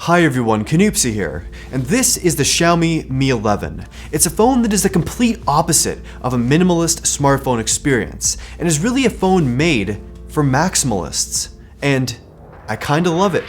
Hi everyone, Canoopsy here, and this is the Xiaomi Mi 11. It's a phone that is the complete opposite of a minimalist smartphone experience, and is really a phone made for maximalists, and I kinda love it.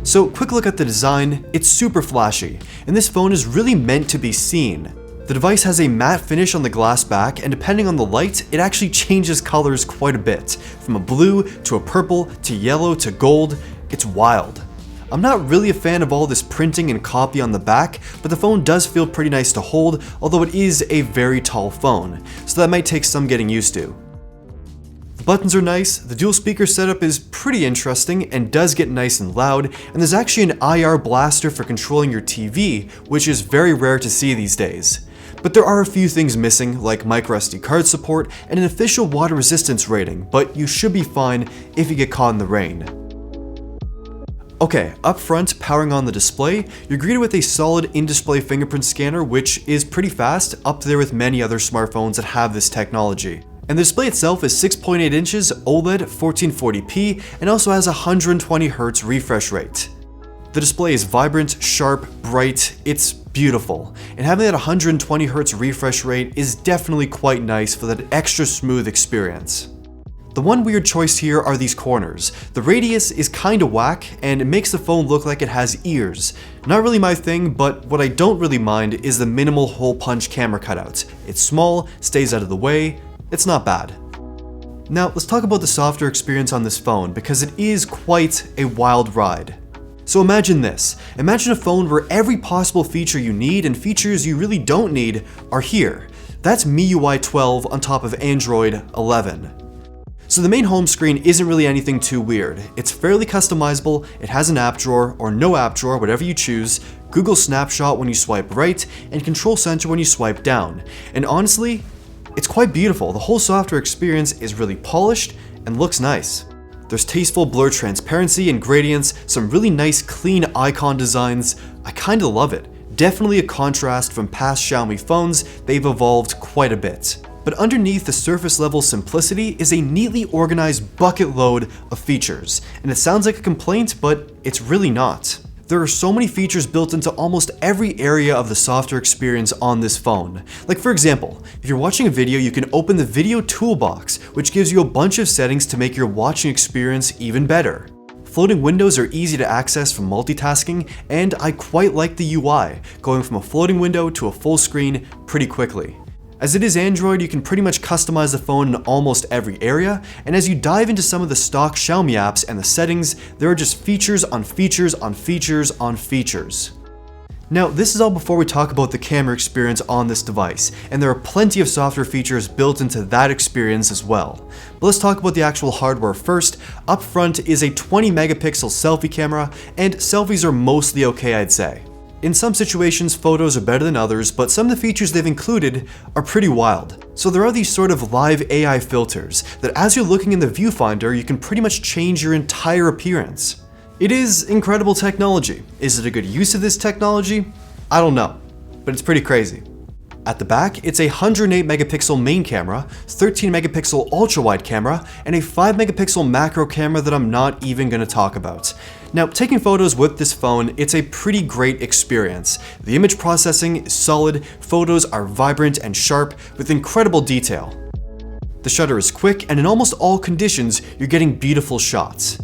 So, quick look at the design. It's super flashy, and this phone is really meant to be seen. The device has a matte finish on the glass back, and depending on the light, it actually changes colors quite a bit. From a blue, to a purple, to yellow, to gold. It's wild. I'm not really a fan of all this printing and copy on the back, but the phone does feel pretty nice to hold, although it is a very tall phone, so that might take some getting used to. The buttons are nice, the dual speaker setup is pretty interesting and does get nice and loud, and there's actually an IR blaster for controlling your TV, which is very rare to see these days. But there are a few things missing, like microSD card support and an official water resistance rating, but you should be fine if you get caught in the rain. Okay, up front, powering on the display, you're greeted with a solid in-display fingerprint scanner, which is pretty fast, up there with many other smartphones that have this technology. And the display itself is 6.8 inches, OLED, 1440p, and also has a 120Hz refresh rate. The display is vibrant, sharp, bright, it's beautiful, and having that 120Hz refresh rate is definitely quite nice for that extra smooth experience. The one weird choice here are these corners. The radius is kinda whack, and it makes the phone look like it has ears. Not really my thing, but what I don't really mind is the minimal hole punch camera cutout. It's small, stays out of the way, it's not bad. Now let's talk about the software experience on this phone, because it is quite a wild ride. So imagine this. Imagine a phone where every possible feature you need and features you really don't need are here. That's MIUI 12 on top of Android 11. So the main home screen isn't really anything too weird. It's fairly customizable, it has an app drawer, or no app drawer, whatever you choose, Google Snapshot when you swipe right, and Control Center when you swipe down. And honestly, it's quite beautiful. The whole software experience is really polished and looks nice. There's tasteful blur transparency and gradients, some really nice clean icon designs. I kinda love it. Definitely a contrast from past Xiaomi phones, they've evolved quite a bit. But underneath the surface level simplicity is a neatly organized bucket load of features. And it sounds like a complaint, but it's really not. There are so many features built into almost every area of the software experience on this phone. Like for example, if you're watching a video, you can open the video toolbox, which gives you a bunch of settings to make your watching experience even better. Floating windows are easy to access for multitasking, and I quite like the UI, going from a floating window to a full screen pretty quickly. As it is Android, you can pretty much customize the phone in almost every area, and as you dive into some of the stock Xiaomi apps and the settings, there are just features on features on features on features. Now, this is all before we talk about the camera experience on this device, and there are plenty of software features built into that experience as well. But let's talk about the actual hardware first. Up front is a 20 megapixel selfie camera, and selfies are mostly okay, I'd say. In some situations, photos are better than others, but some of the features they've included are pretty wild. So there are these sort of live AI filters that as you're looking in the viewfinder, you can pretty much change your entire appearance. It is incredible technology. Is it a good use of this technology? I don't know, but it's pretty crazy. At the back, it's a 108 megapixel main camera, 13 megapixel ultra-wide camera, and a 5 megapixel macro camera that I'm not even gonna talk about. Now, taking photos with this phone, it's a pretty great experience. The image processing is solid, photos are vibrant and sharp with incredible detail. The shutter is quick, and in almost all conditions, you're getting beautiful shots.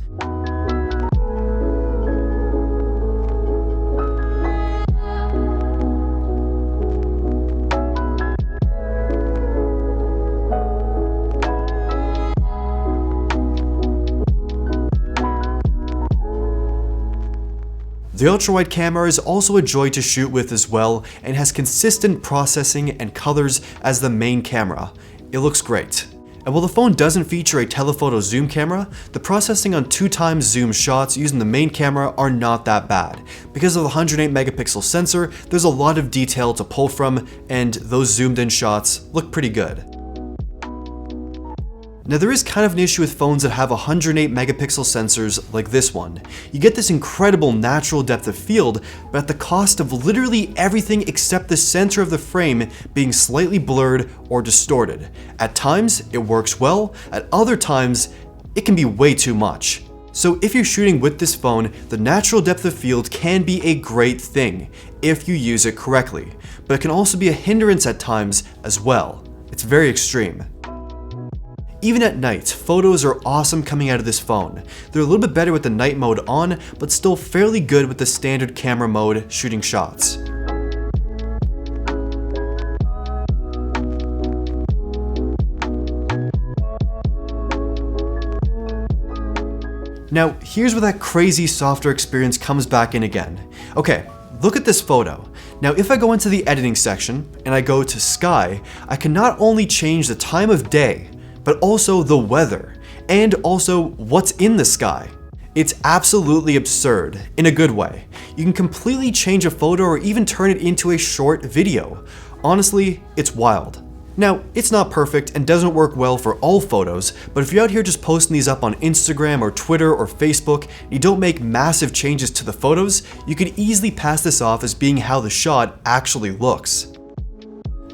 The ultra-wide camera is also a joy to shoot with as well, and has consistent processing and colors as the main camera. It looks great. And while the phone doesn't feature a telephoto zoom camera, the processing on 2x zoom shots using the main camera are not that bad. Because of the 108 megapixel sensor, there's a lot of detail to pull from, and those zoomed in shots look pretty good. Now there is kind of an issue with phones that have 108 megapixel sensors like this one. You get this incredible natural depth of field, but at the cost of literally everything except the center of the frame being slightly blurred or distorted. At times, it works well, at other times, it can be way too much. So if you're shooting with this phone, the natural depth of field can be a great thing if you use it correctly, but it can also be a hindrance at times as well. It's very extreme. Even at night, photos are awesome coming out of this phone. They're a little bit better with the night mode on, but still fairly good with the standard camera mode shooting shots. Now, here's where that crazy software experience comes back in again. Okay, look at this photo. Now, if I go into the editing section and I go to sky, I can not only change the time of day, but also the weather, and also what's in the sky. It's absolutely absurd, in a good way. You can completely change a photo or even turn it into a short video. Honestly, it's wild. Now, it's not perfect and doesn't work well for all photos, but if you're out here just posting these up on Instagram or Twitter or Facebook, and you don't make massive changes to the photos, you could easily pass this off as being how the shot actually looks.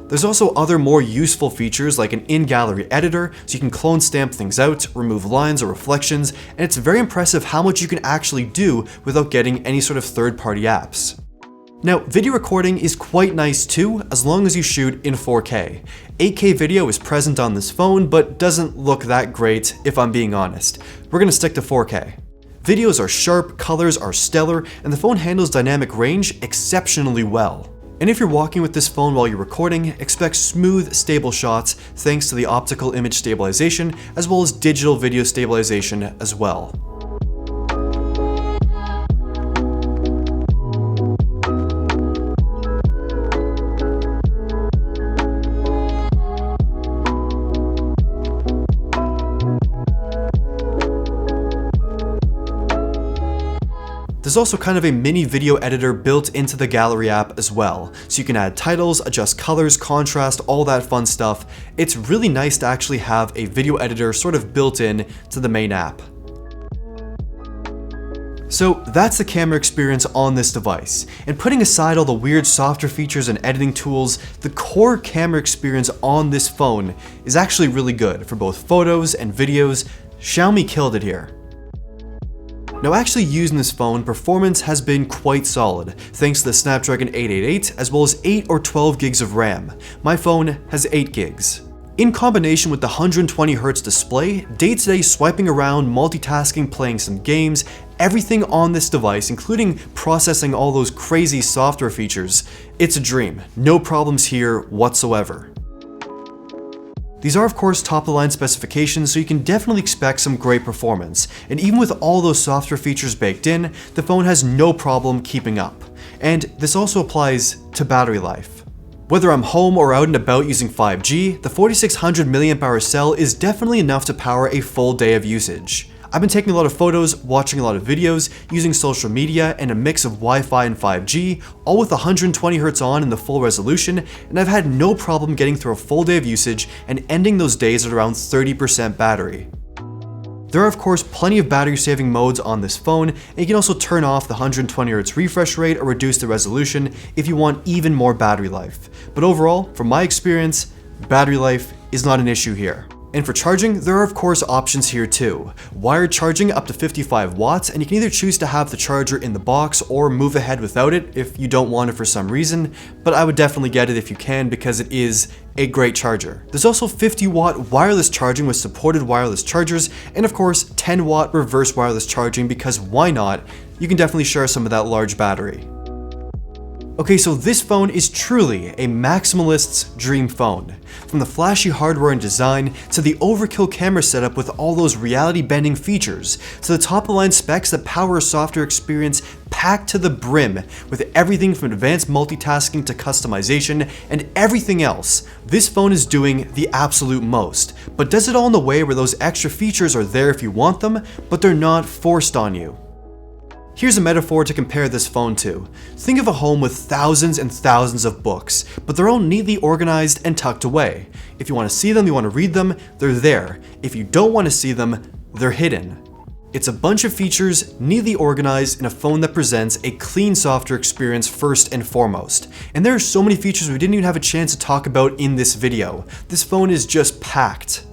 There's also other more useful features like an in-gallery editor, so you can clone stamp things out, remove lines or reflections, and it's very impressive how much you can actually do without getting any sort of third-party apps. Now, video recording is quite nice too, as long as you shoot in 4K. 8K video is present on this phone, but doesn't look that great if I'm being honest. We're gonna stick to 4K. Videos are sharp, colors are stellar, and the phone handles dynamic range exceptionally well. And if you're walking with this phone while you're recording, expect smooth, stable shots thanks to the optical image stabilization as well as digital video stabilization as well. There's also kind of a mini video editor built into the gallery app as well, so you can add titles, adjust colors, contrast, all that fun stuff. It's really nice to actually have a video editor sort of built in to the main app. So that's the camera experience on this device, and putting aside all the weird software features and editing tools, the core camera experience on this phone is actually really good for both photos and videos. Xiaomi killed it here. Now actually using this phone, performance has been quite solid, thanks to the Snapdragon 888 as well as 8 or 12 gigs of RAM. My phone has 8 gigs. In combination with the 120Hz display, day-to-day swiping around, multitasking, playing some games, everything on this device, including processing all those crazy software features, it's a dream. No problems here whatsoever. These are of course top-of-the-line specifications, so you can definitely expect some great performance, and even with all those software features baked in, the phone has no problem keeping up. And this also applies to battery life. Whether I'm home or out and about using 5G, the 4600 mAh cell is definitely enough to power a full day of usage. I've been taking a lot of photos, watching a lot of videos, using social media, and a mix of Wi-Fi and 5G, all with 120Hz on in the full resolution, and I've had no problem getting through a full day of usage and ending those days at around 30% battery. There are of course plenty of battery saving modes on this phone, and you can also turn off the 120Hz refresh rate or reduce the resolution if you want even more battery life. But overall, from my experience, battery life is not an issue here. And for charging, there are of course options here too. Wired charging up to 55 watts, and you can either choose to have the charger in the box or move ahead without it if you don't want it for some reason, but I would definitely get it if you can because it is a great charger. There's also 50-watt wireless charging with supported wireless chargers, and of course 10-watt reverse wireless charging because why not? You can definitely share some of that large battery. Okay, so this phone is truly a maximalist's dream phone. From the flashy hardware and design, to the overkill camera setup with all those reality-bending features, to the top-of-the-line specs that power a software experience packed to the brim with everything from advanced multitasking to customization and everything else, this phone is doing the absolute most, but does it all in a way where those extra features are there if you want them, but they're not forced on you. Here's a metaphor to compare this phone to. Think of a home with thousands and thousands of books, but they're all neatly organized and tucked away. If you want to see them, you want to read them, they're there. If you don't want to see them, they're hidden. It's a bunch of features neatly organized in a phone that presents a clean software experience first and foremost. And there are so many features we didn't even have a chance to talk about in this video. This phone is just packed.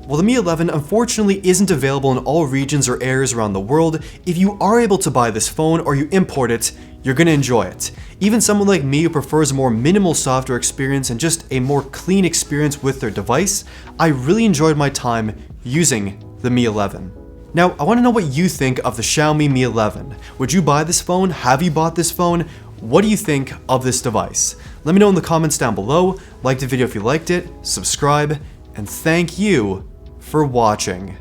While the Mi 11 unfortunately isn't available in all regions or areas around the world, if you are able to buy this phone or you import it, you're gonna enjoy it. Even someone like me who prefers a more minimal software experience and just a more clean experience with their device, I really enjoyed my time using the Mi 11. Now, I wanna know what you think of the Xiaomi Mi 11. Would you buy this phone? Have you bought this phone? What do you think of this device? Let me know in the comments down below. Like the video if you liked it, subscribe, and thank you for watching.